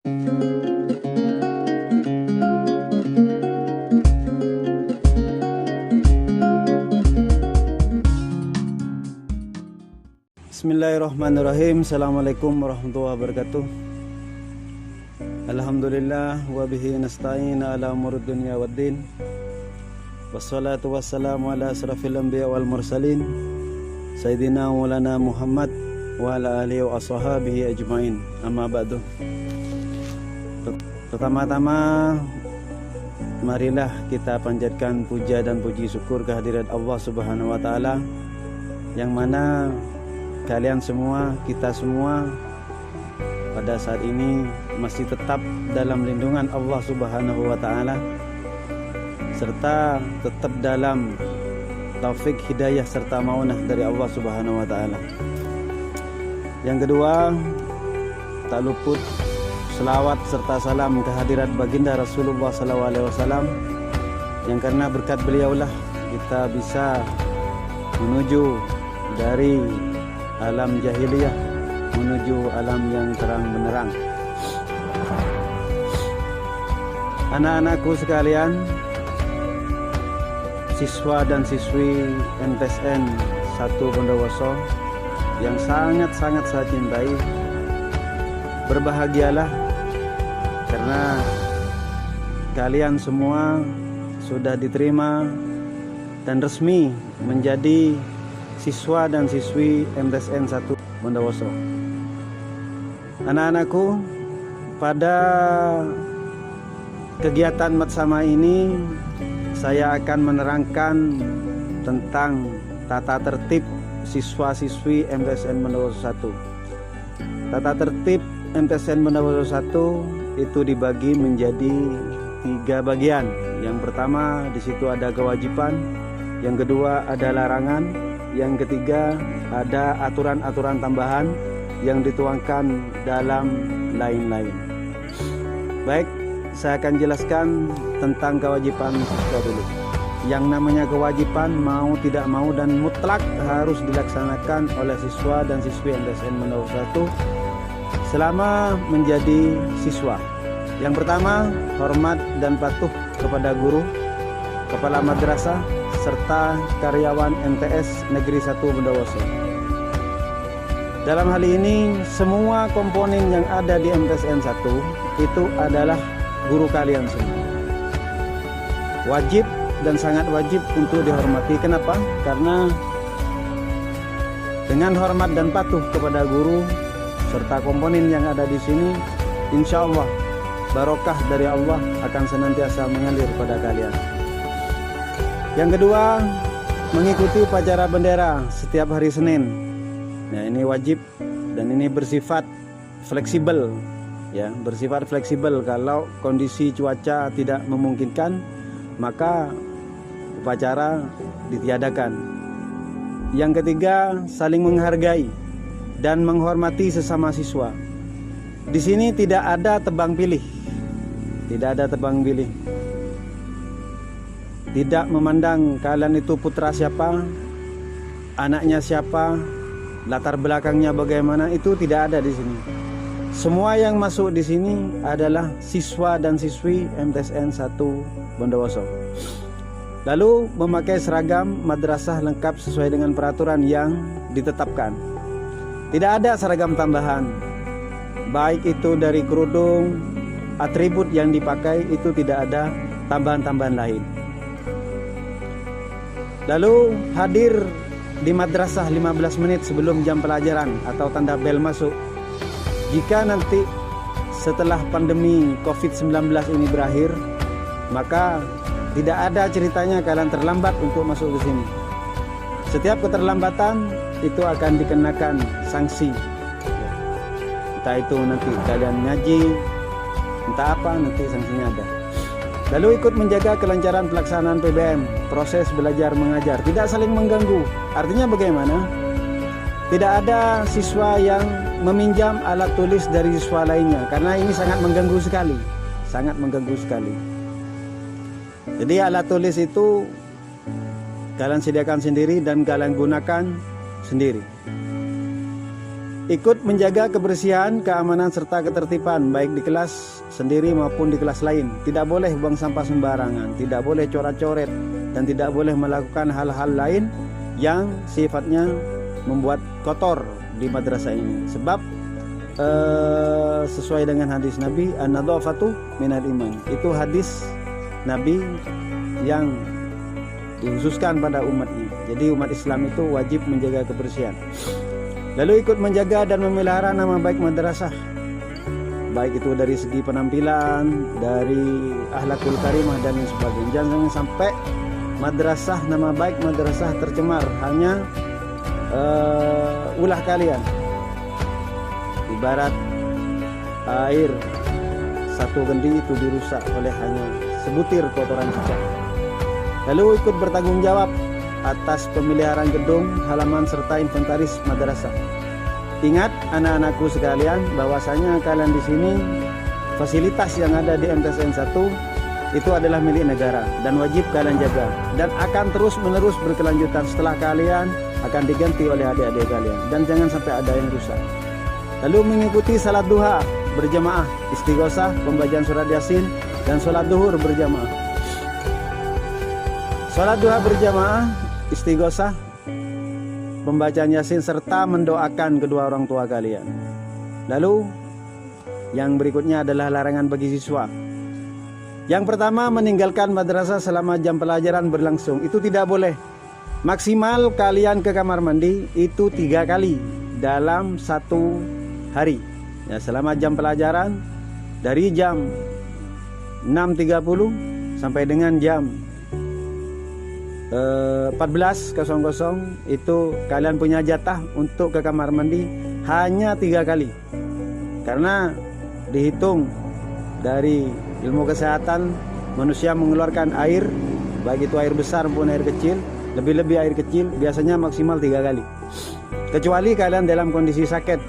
Bismillahirrahmanirrahim. Assalamualaikum warahmatullahi wabarakatuh. Alhamdulillah wa bihi nasta'in ala umurud dunya waddin. Wassalatu wassalamu ala asrafil anbiya wal mursalin Sayyidina Maulana Muhammad wa ala alihi wa ashabihi ajmain. Amma ba'du. Pertama-tama marilah kita panjatkan puja dan puji syukur kehadirat Allah Subhanahu wa taala, yang mana kalian semua, kita semua pada saat ini masih tetap dalam lindungan Allah Subhanahu wa taala, serta tetap dalam taufik hidayah serta maunah dari Allah Subhanahu wa taala. Yang kedua, tak luput selawat serta salam kehadirat baginda Rasulullah SAW, yang karena berkat beliaulah kita bisa menuju dari alam jahiliyah menuju alam yang terang benderang. Anak-anakku sekalian, siswa dan siswi MTSN 1 Bondowoso yang sangat-sangat saya cintai, berbahagialah karena kalian semua sudah diterima dan resmi menjadi siswa dan siswi MTSN 1 Bondowoso. Anak-anakku, pada kegiatan Matsama ini saya akan menerangkan tentang tata tertib siswa-siswi MTSN Bondowoso 1. Tata tertib MTSN Bondowoso 1 itu dibagi menjadi 3 bagian. Yang pertama, di situ ada kewajiban, yang kedua ada larangan, yang ketiga ada aturan-aturan tambahan yang dituangkan dalam lain-lain. Baik, saya akan jelaskan tentang kewajiban siswa dulu. Yang namanya kewajiban mau tidak mau dan mutlak harus dilaksanakan oleh siswa dan siswi MTSN Bondowoso 1 selama menjadi siswa. Yang pertama, hormat dan patuh kepada guru, kepala madrasah, serta karyawan MTS Negeri 1 Bondowoso. Dalam hal ini, semua komponen yang ada di MTSN 1 itu adalah guru kalian semua. Wajib dan sangat wajib untuk dihormati. Kenapa? Karena dengan hormat dan patuh kepada guru serta komponen yang ada di sini, insya Allah barokah dari Allah akan senantiasa mengalir pada kalian. Yang kedua, mengikuti upacara bendera setiap hari Senin. Nah, ini wajib dan ini bersifat fleksibel, ya, bersifat fleksibel. Kalau kondisi cuaca tidak memungkinkan, maka upacara ditiadakan. Yang ketiga, saling menghargai dan menghormati sesama siswa. Di sini tidak ada tebang pilih, tidak ada tebang pilih. Tidak memandang kalian itu putra siapa, anaknya siapa, latar belakangnya bagaimana, itu tidak ada di sini. Semua yang masuk di sini adalah siswa dan siswi MTSN 1 Bondowoso. Lalu memakai seragam madrasah lengkap sesuai dengan peraturan yang ditetapkan. Tidak ada seragam tambahan, baik itu dari kerudung, atribut yang dipakai, itu tidak ada tambahan-tambahan lain. Lalu hadir di madrasah 15 menit sebelum jam pelajaran atau tanda bel masuk. Jika nanti setelah pandemi COVID-19 ini berakhir, maka tidak ada ceritanya kalian terlambat untuk masuk ke sini. Setiap keterlambatan itu akan dikenakan sanksi. Entah itu nanti kalian ngaji, entah apa, nanti sanksinya ada. Lalu ikut menjaga kelancaran pelaksanaan PBM, proses belajar mengajar, tidak saling mengganggu. Artinya bagaimana? Tidak ada siswa yang meminjam alat tulis dari siswa lainnya, karena ini sangat mengganggu sekali, sangat mengganggu sekali. Jadi alat tulis itu kalian sediakan sendiri dan kalian gunakan sendiri. ikut menjaga kebersihan, keamanan serta ketertiban baik di kelas sendiri maupun di kelas lain. Tidak boleh buang sampah sembarangan, tidak boleh coret-coret, dan tidak boleh melakukan hal-hal lain yang sifatnya membuat kotor di madrasah ini. Sebab sesuai dengan hadis Nabi, an-nadhafatu minal iman. Itu hadis Nabi yang dikhususkan pada umat ini. Jadi umat Islam itu wajib menjaga kebersihan. Lalu ikut menjaga dan memelihara nama baik madrasah, baik itu dari segi penampilan, dari akhlakul karimah dan lain sebagainya. Jangan sampai madrasah, nama baik madrasah tercemar hanya ulah kalian. Ibarat air satu gendi itu dirusak oleh hanya sebutir kotoran cicak. Lalu ikut bertanggung jawab atas pemeliharaan gedung, halaman serta inventaris madrasah. Ingat anak-anakku sekalian, bahwasanya kalian di sini fasilitas yang ada di MTSN 1 itu adalah milik negara dan wajib kalian jaga, dan akan terus-menerus berkelanjutan. Setelah kalian akan diganti oleh adik-adik kalian, dan jangan sampai ada yang rusak. Lalu mengikuti salat duha berjamaah, istighosah, pembacaan surat Yasin, dan sholat duhur berjamaah. Sholat duha berjamaah, istighosah, pembacaan Yasin, serta mendoakan kedua orang tua kalian. Lalu yang berikutnya adalah larangan bagi siswa. Yang pertama, meninggalkan madrasah selama jam pelajaran berlangsung. Itu tidak boleh. Maksimal kalian ke kamar mandi itu 3 kali dalam 1 hari ya, selama jam pelajaran dari jam 6.30 sampai dengan jam 14.00 itu kalian punya jatah untuk ke kamar mandi hanya 3 kali. Karena dihitung dari ilmu kesehatan, manusia mengeluarkan air, baik itu air besar maupun air kecil, lebih-lebih air kecil biasanya maksimal 3 kali. Kecuali kalian dalam kondisi sakit,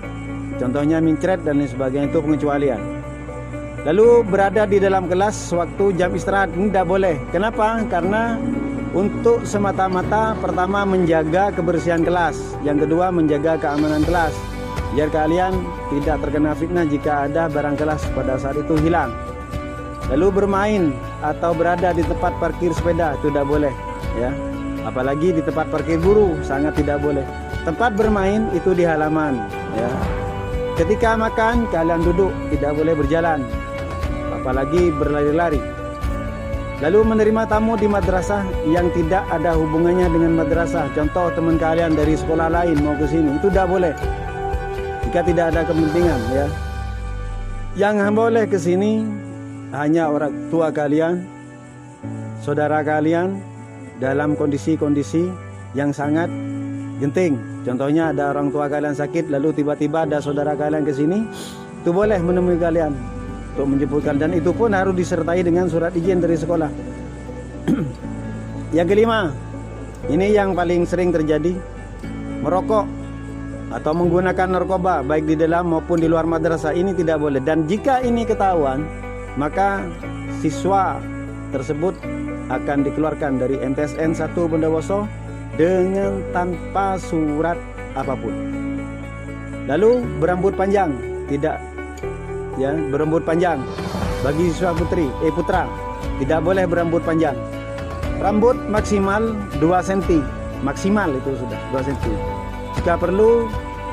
contohnya mincret dan lain sebagainya, itu pengecualian. Lalu berada di dalam kelas waktu jam istirahat ini tidak boleh. Kenapa? Karena untuk semata-mata pertama menjaga kebersihan kelas, yang kedua menjaga keamanan kelas, biar kalian tidak terkena fitnah jika ada barang kelas pada saat itu hilang. Lalu bermain atau berada di tempat parkir sepeda itu tidak boleh ya, apalagi di tempat parkir guru sangat tidak boleh. Tempat bermain itu di halaman ya. Ketika makan kalian duduk, tidak boleh berjalan, apalagi berlari-lari. Lalu menerima tamu di madrasah yang tidak ada hubungannya dengan madrasah. Contoh teman kalian dari sekolah lain mau ke sini, itu tidak boleh jika tidak ada kepentingan ya. Yang boleh ke sini hanya orang tua kalian, saudara kalian dalam kondisi-kondisi yang sangat genting. Contohnya ada orang tua kalian sakit, lalu tiba-tiba ada saudara kalian ke sini, itu boleh menemui kalian untuk menjemputkan, dan itu pun harus disertai dengan surat izin dari sekolah. Yang kelima, ini yang paling sering terjadi, merokok atau menggunakan narkoba baik di dalam maupun di luar madrasah, ini tidak boleh. Dan jika ini ketahuan, maka siswa tersebut akan dikeluarkan dari MTSN 1 Bondowoso dengan tanpa surat apapun. Lalu berambut panjang, tidak ya, berambut panjang bagi siswa putra tidak boleh berambut panjang. Rambut maksimal 2 cm, maksimal itu sudah 2 cm. Jika perlu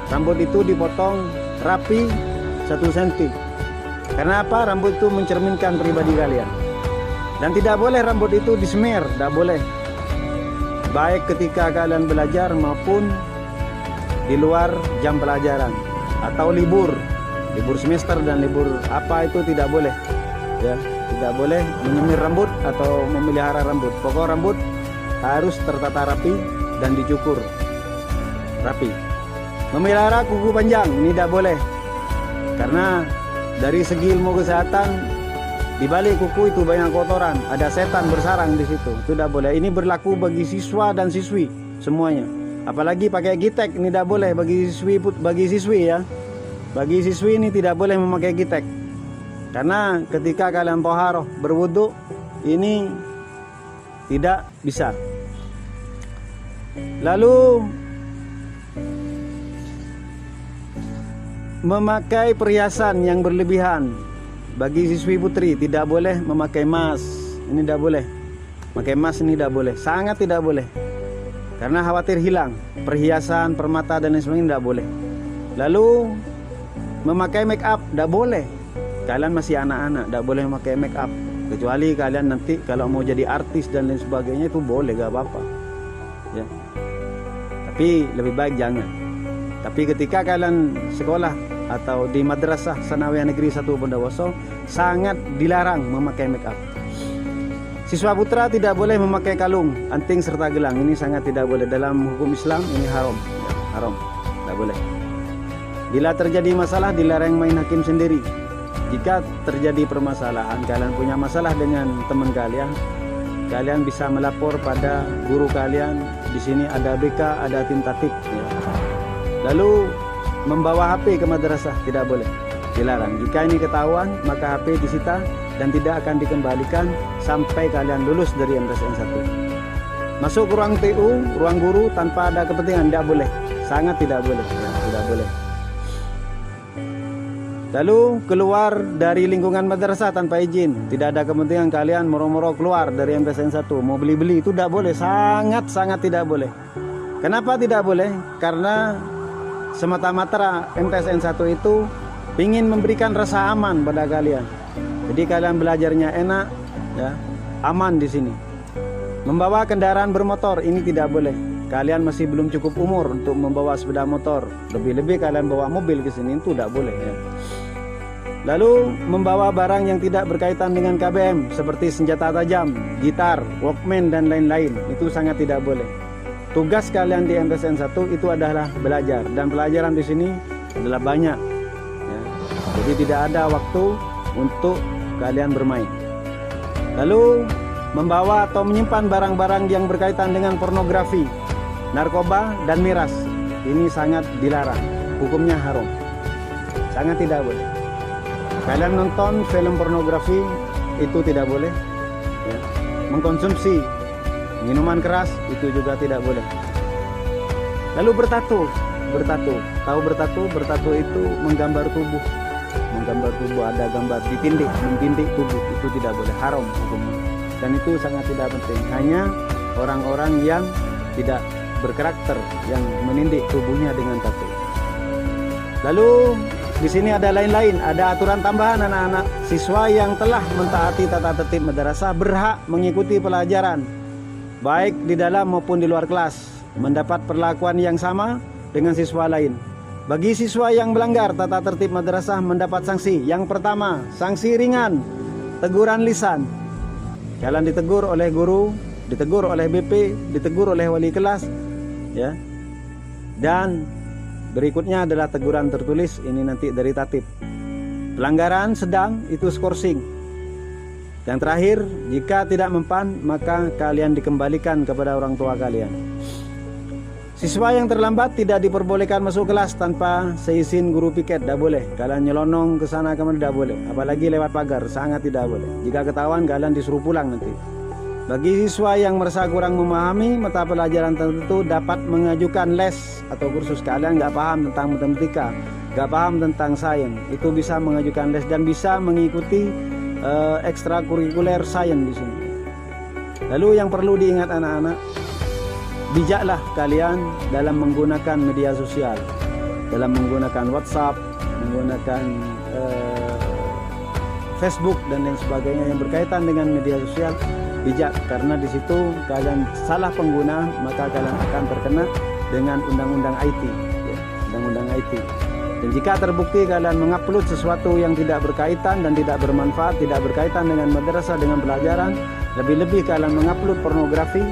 rambut itu dipotong rapi 1 cm. Karena apa? Rambut itu mencerminkan pribadi kalian. Dan tidak boleh rambut itu disemir, tidak boleh, baik ketika kalian belajar maupun di luar jam pelajaran atau libur semester dan libur apa, itu tidak boleh ya, tidak boleh menyemir rambut atau memelihara rambut. Pokok rambut harus tertata rapi dan dicukur rapi. Memelihara kuku panjang ini tidak boleh, karena dari segi ilmu kesehatan di balik kuku itu banyak kotoran, ada setan bersarang di situ, itu tidak boleh. Ini berlaku bagi siswa dan siswi semuanya, apalagi pakai gitek ini tidak boleh bagi siswi ya. Bagi siswi ini tidak boleh memakai gitek, karena ketika kalian toharoh berwudu ini tidak bisa. Lalu memakai perhiasan yang berlebihan. Bagi siswi putri tidak boleh memakai emas. Ini tidak boleh. Pakai emas ini tidak boleh. Sangat tidak boleh. Karena khawatir hilang. Perhiasan, permata dan lain sebagainya tidak boleh. Lalu memakai make up tidak boleh. Kalian masih anak-anak, tidak boleh memakai make up. Kecuali kalian nanti kalau mau jadi artis dan lain sebagainya itu boleh, gak apa-apa. Ya. Tapi lebih baik jangan. Tapi ketika kalian sekolah atau di madrasah Sanawiyah Negeri 1 Bondowoso, sangat dilarang memakai make up. Siswa putra tidak boleh memakai kalung, anting serta gelang. Ini sangat tidak boleh. Dalam hukum Islam ini haram. Ya, haram. Tidak boleh. Bila terjadi masalah dilarang main hakim sendiri. Jika terjadi permasalahan, kalian punya masalah dengan teman kalian, kalian bisa melapor pada guru kalian. Di sini ada BK, ada tim tatib. Ya. Lalu membawa HP ke madrasah tidak boleh, dilarang. Jika ini ketahuan, maka HP disita dan tidak akan dikembalikan sampai kalian lulus dari MTSN 1. Masuk ruang TU, ruang guru tanpa ada kepentingan tidak boleh, sangat tidak boleh, ya, tidak boleh. Lalu keluar dari lingkungan madrasah tanpa izin, tidak ada kepentingan kalian moro-moro keluar dari MTSN 1, mau beli-beli itu tidak boleh, sangat tidak boleh. Kenapa tidak boleh? Karena semata-mata MTSN 1 itu ingin memberikan rasa aman pada kalian. Jadi kalian belajarnya enak, ya, aman di sini. Membawa kendaraan bermotor ini tidak boleh. Kalian masih belum cukup umur untuk membawa sepeda motor. Lebih-lebih kalian bawa mobil ke sini itu tidak boleh, ya. Lalu membawa barang yang tidak berkaitan dengan KBM seperti senjata tajam, gitar, Walkman dan lain-lain itu sangat tidak boleh. Tugas kalian di MTSN 1 itu adalah belajar dan pelajaran di sini adalah banyak. Ya. Jadi tidak ada waktu untuk kalian bermain. Lalu membawa atau menyimpan barang-barang yang berkaitan dengan pornografi, narkoba dan miras ini sangat dilarang. Hukumnya haram. Sangat tidak boleh. Kalian nonton film pornografi itu tidak boleh, ya. Mengkonsumsi minuman keras itu juga tidak boleh. Lalu bertato. Tahu bertato? Bertato itu menggambar tubuh. Ada gambar mentindik tubuh itu tidak boleh, haram hukumnya. Dan itu sangat tidak penting. Hanya orang-orang yang tidak berkarakter yang menindik tubuhnya dengan tato. Lalu di sini ada lain-lain, ada aturan tambahan anak-anak. Siswa yang telah mentaati tata tertib madrasah berhak mengikuti pelajaran baik di dalam maupun di luar kelas, mendapat perlakuan yang sama dengan siswa lain. Bagi siswa yang melanggar tata tertib madrasah mendapat sanksi. Yang pertama, sanksi ringan, teguran lisan. Kalian ditegur oleh guru, ditegur oleh BP, ditegur oleh wali kelas, ya. Dan berikutnya adalah teguran tertulis, ini nanti dari tatib. Pelanggaran sedang itu skorsing. Yang terakhir, jika tidak mempan maka kalian dikembalikan kepada orang tua kalian. Siswa yang terlambat tidak diperbolehkan masuk kelas tanpa seizin guru piket, tidak boleh. Kalian nyelonong ke sana kemana tidak boleh, apalagi lewat pagar, sangat tidak boleh. Jika ketahuan kalian disuruh pulang nanti. Bagi siswa yang merasa kurang memahami mata pelajaran tertentu dapat mengajukan les atau kursus. Kalian nggak paham tentang matematika, nggak paham tentang sains, itu bisa mengajukan les dan bisa mengikuti ekstrakurikuler sains di sini. Lalu yang perlu diingat anak-anak, bijaklah kalian dalam menggunakan media sosial, dalam menggunakan WhatsApp, menggunakan Facebook dan lain sebagainya yang berkaitan dengan media sosial. Bijak, karena di situ kalian salah pengguna maka kalian akan terkena dengan undang-undang IT, ya, undang-undang IT. Dan jika terbukti kalian mengupload sesuatu yang tidak berkaitan dan tidak bermanfaat, tidak berkaitan dengan madrasah, dengan pelajaran, lebih-lebih kalian mengupload pornografi,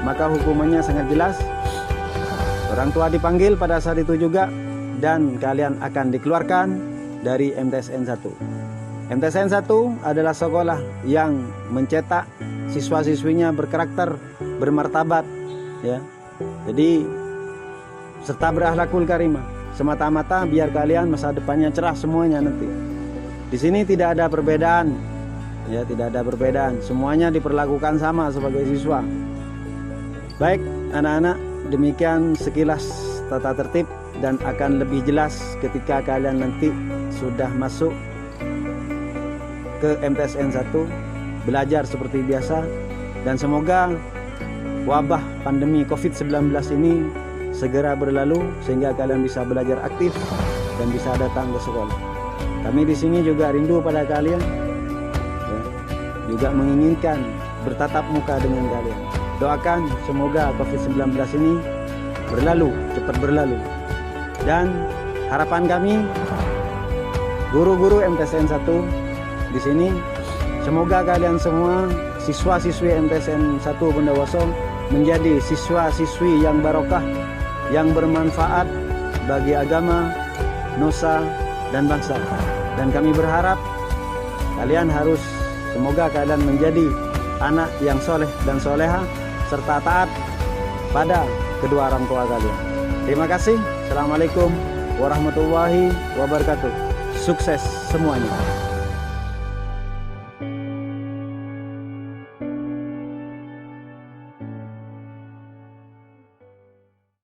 maka hukumannya sangat jelas. Orang tua dipanggil pada saat itu juga dan kalian akan dikeluarkan dari MTSN 1. MTSN 1 adalah sekolah yang mencetak siswa-siswinya berkarakter, bermartabat, ya. Jadi serta berakhlakul karimah, semata-mata biar kalian masa depannya cerah semuanya nanti. Di sini tidak ada perbedaan, ya, tidak ada perbedaan. Semuanya diperlakukan sama sebagai siswa. Baik anak-anak, demikian sekilas tata tertib dan akan lebih jelas ketika kalian nanti sudah masuk ke MTSN 1, belajar seperti biasa, dan semoga wabah pandemi COVID-19 ini segera berlalu sehingga kalian bisa belajar aktif dan bisa datang ke sekolah. Kami di sini juga rindu pada kalian, ya, juga menginginkan bertatap muka dengan kalian. Doakan semoga COVID-19 ini berlalu, cepat berlalu. Dan harapan kami, guru-guru MTSN 1 di sini, semoga kalian semua siswa-siswi MTSN 1 Bondowoso menjadi siswa-siswi yang barokah, yang bermanfaat bagi agama, nusa, dan bangsa. Dan kami berharap semoga kalian menjadi anak yang soleh dan soleha serta taat pada kedua orang tua kalian. Terima kasih. Assalamualaikum warahmatullahi wabarakatuh. Sukses semuanya.